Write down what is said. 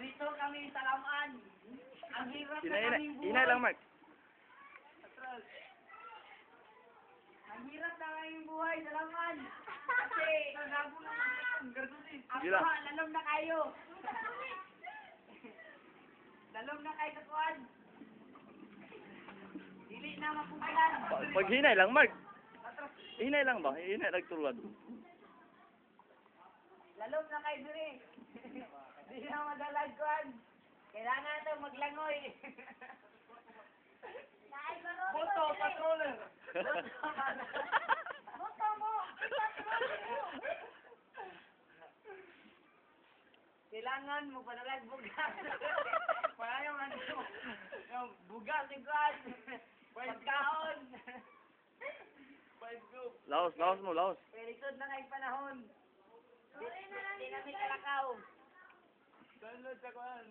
Ganito kami talamaan. Ang hirap na Inay, kaming buhay. inay lang, Mark. Ang hirap na kaming buhay, talamaan. Kasi, nagabo na ang gardunin. Sige lang. Lalom na kayo. Lalom na kayo sa kuwan. Dili na mapukalan. Pag hinay lang, Mark. Hinay lang ba? Hinay lang tulad. Lalom na kayo diri. Di na madalag kuwan. Kailangan ito maglangoy. Boto, patroller. Boto mo. Kailangan mo padalag bugas. Para yung ano, yung bugas ni kuwan. Pagkaon. Laos mo, laos. Pelikod na kayo panahon. Di na may kalakaw. Download sa kuwan.